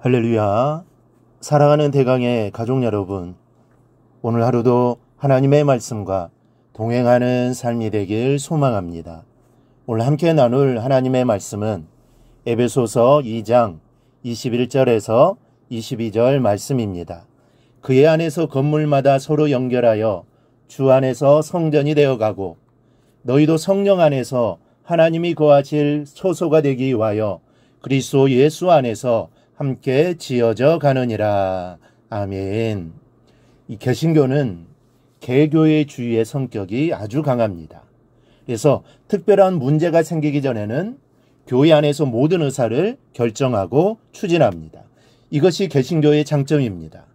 할렐루야. 사랑하는 대강의 가족 여러분, 오늘 하루도 하나님의 말씀과 동행하는 삶이 되길 소망합니다. 오늘 함께 나눌 하나님의 말씀은 에베소서 2장 21절에서 22절 말씀입니다. 그의 안에서 건물마다 서로 연결하여 주 안에서 성전이 되어가고 너희도 성령 안에서 하나님이 거하실 초소가 되기 위하여 그리스도 예수 안에서 함께 지어져 가느니라. 아멘. 이 개신교는 개교의 주의의 성격이 아주 강합니다. 그래서 특별한 문제가 생기기 전에는 교회 안에서 모든 의사를 결정하고 추진합니다. 이것이 개신교의 장점입니다.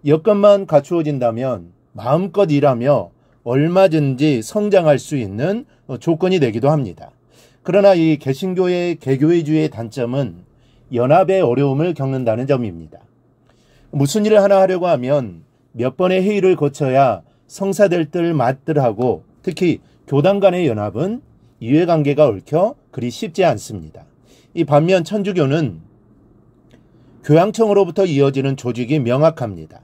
여건만 갖추어진다면 마음껏 일하며 얼마든지 성장할 수 있는 조건이 되기도 합니다. 그러나 이 개신교의 개교회주의의 단점은 연합의 어려움을 겪는다는 점입니다. 무슨 일을 하나 하려고 하면 몇 번의 회의를 거쳐야 성사될 맛들하고 특히 교단 간의 연합은 이해관계가 얽혀 그리 쉽지 않습니다. 이 반면 천주교는 교황청으로부터 이어지는 조직이 명확합니다.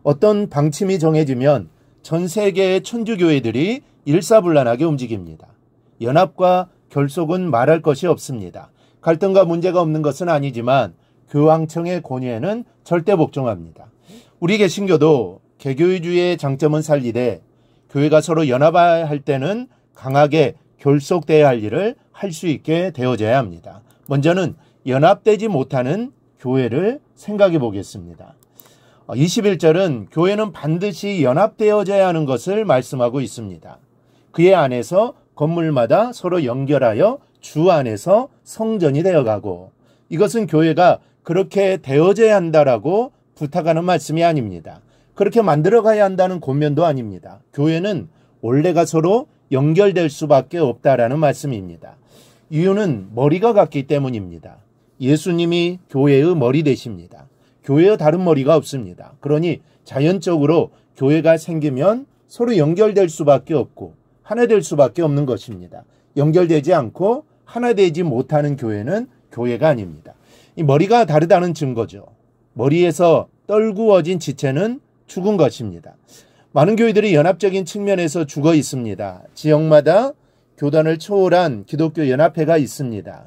어떤 방침이 정해지면 전 세계의 천주교회들이 일사불란하게 움직입니다. 연합과 결속은 말할 것이 없습니다. 갈등과 문제가 없는 것은 아니지만 교황청의 권위에는 절대 복종합니다. 우리 개신교도 개교회주의의 장점은 살리되 교회가 서로 연합할 때는 강하게 결속돼야 할 일을 할 수 있게 되어져야 합니다. 먼저는 연합되지 못하는 교회를 생각해 보겠습니다. 21절은 교회는 반드시 연합되어져야 하는 것을 말씀하고 있습니다. 그의 안에서 건물마다 서로 연결하여 주 안에서 성전이 되어가고, 이것은 교회가 그렇게 되어져야 한다라고 부탁하는 말씀이 아닙니다. 그렇게 만들어가야 한다는 권면도 아닙니다. 교회는 원래가 서로 연결될 수밖에 없다라는 말씀입니다. 이유는 머리가 같기 때문입니다. 예수님이 교회의 머리 되십니다. 교회의 다른 머리가 없습니다. 그러니 자연적으로 교회가 생기면 서로 연결될 수밖에 없고 하나 될 수밖에 없는 것입니다. 연결되지 않고 하나 되지 못하는 교회는 교회가 아닙니다. 이 머리가 다르다는 증거죠. 머리에서 떨구어진 지체는 죽은 것입니다. 많은 교회들이 연합적인 측면에서 죽어 있습니다. 지역마다 교단을 초월한 기독교 연합회가 있습니다.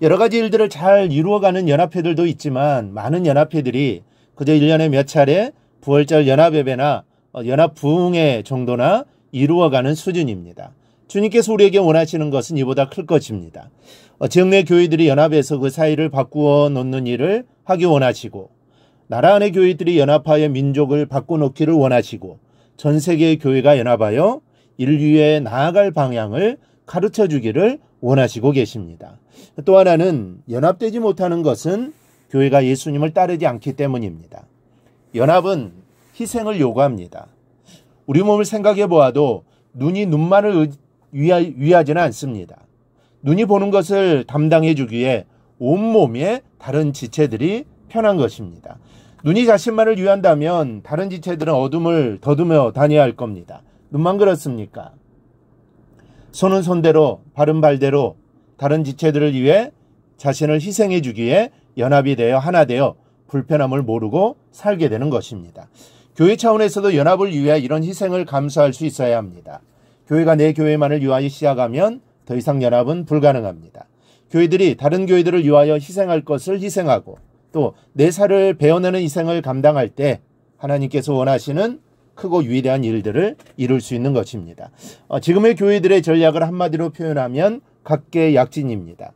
여러 가지 일들을 잘 이루어가는 연합회들도 있지만 많은 연합회들이 그저 1년에 몇 차례 부활절 연합예배나 연합부흥회 정도나 이루어가는 수준입니다. 주님께서 우리에게 원하시는 것은 이보다 클 것입니다. 지역 내 교회들이 연합해서 그 사이를 바꾸어 놓는 일을 하기 원하시고, 나라 안의 교회들이 연합하여 민족을 바꿔놓기를 원하시고, 전 세계의 교회가 연합하여 인류에 나아갈 방향을 가르쳐 주기를 원하시고 계십니다. 또 하나는 연합되지 못하는 것은 교회가 예수님을 따르지 않기 때문입니다. 연합은 희생을 요구합니다. 우리 몸을 생각해 보아도 눈이 눈만을 위하지는 않습니다. 눈이 보는 것을 담당해 주기에 온몸에 다른 지체들이 편한 것입니다. 눈이 자신만을 위한다면 다른 지체들은 어둠을 더듬어 다녀야 할 겁니다. 눈만 그렇습니까? 손은 손대로, 발은 발대로 다른 지체들을 위해 자신을 희생해 주기에 연합이 되어 하나 되어 불편함을 모르고 살게 되는 것입니다. 교회 차원에서도 연합을 위해 이런 희생을 감수할 수 있어야 합니다. 교회가 내 교회만을 위하여 시작하면 더 이상 연합은 불가능합니다. 교회들이 다른 교회들을 위하여 희생할 것을 희생하고 또 내 살을 베어내는 희생을 감당할 때 하나님께서 원하시는 크고 위대한 일들을 이룰 수 있는 것입니다. 지금의 교회들의 전략을 한마디로 표현하면 각계약진입니다.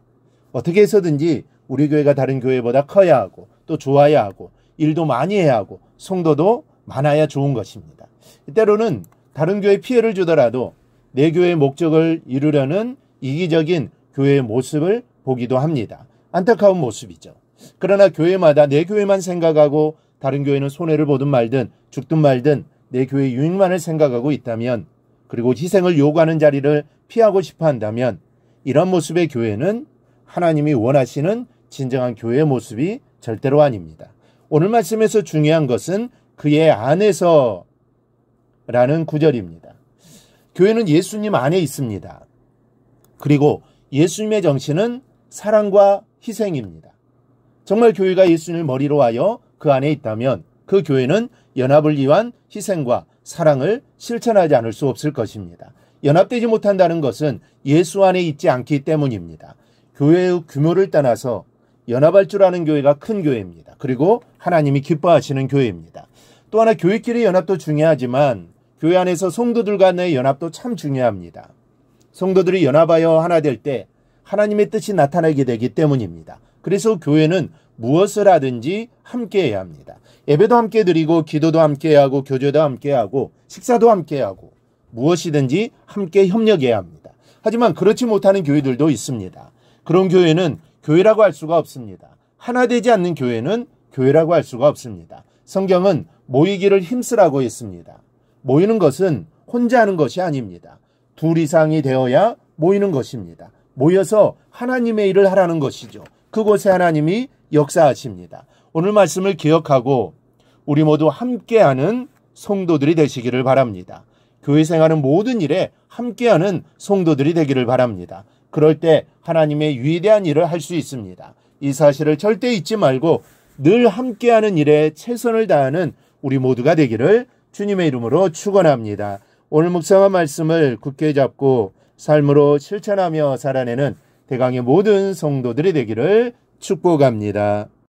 어떻게 해서든지 우리 교회가 다른 교회보다 커야 하고 또 좋아야 하고 일도 많이 해야 하고 성도도 많아야 좋은 것입니다. 때로는 다른 교회에 피해를 주더라도 내 교회의 목적을 이루려는 이기적인 교회의 모습을 보기도 합니다. 안타까운 모습이죠. 그러나 교회마다 내 교회만 생각하고 다른 교회는 손해를 보든 말든 죽든 말든 내 교회 유익만을 생각하고 있다면, 그리고 희생을 요구하는 자리를 피하고 싶어 한다면 이런 모습의 교회는 하나님이 원하시는 진정한 교회의 모습이 절대로 아닙니다. 오늘 말씀에서 중요한 것은 그의 안에서 라는 구절입니다. 교회는 예수님 안에 있습니다. 그리고 예수님의 정신은 사랑과 희생입니다. 정말 교회가 예수님을 머리로 하여 그 안에 있다면 그 교회는 연합을 위한 희생과 사랑을 실천하지 않을 수 없을 것입니다. 연합되지 못한다는 것은 예수 안에 있지 않기 때문입니다. 교회의 규모를 떠나서 연합할 줄 아는 교회가 큰 교회입니다. 그리고 하나님이 기뻐하시는 교회입니다. 또 하나 교회끼리 연합도 중요하지만 교회 안에서 성도들 간의 연합도 참 중요합니다. 성도들이 연합하여 하나 될 때 하나님의 뜻이 나타나게 되기 때문입니다. 그래서 교회는 무엇을 하든지 함께해야 합니다. 예배도 함께 드리고 기도도 함께하고 교제도 함께하고 식사도 함께하고 무엇이든지 함께 협력해야 합니다. 하지만 그렇지 못하는 교회들도 있습니다. 그런 교회는 교회라고 할 수가 없습니다. 하나 되지 않는 교회는 교회라고 할 수가 없습니다. 성경은 모이기를 힘쓰라고 했습니다. 모이는 것은 혼자 하는 것이 아닙니다. 둘 이상이 되어야 모이는 것입니다. 모여서 하나님의 일을 하라는 것이죠. 그곳에 하나님이 역사하십니다. 오늘 말씀을 기억하고 우리 모두 함께하는 성도들이 되시기를 바랍니다. 교회 생활은 모든 일에 함께하는 성도들이 되기를 바랍니다. 그럴 때 하나님의 위대한 일을 할 수 있습니다. 이 사실을 절대 잊지 말고 늘 함께하는 일에 최선을 다하는 우리 모두가 되기를 주님의 이름으로 축원합니다. 오늘 묵상한 말씀을 굳게 잡고 삶으로 실천하며 살아내는 대강의 모든 성도들이 되기를 축복합니다.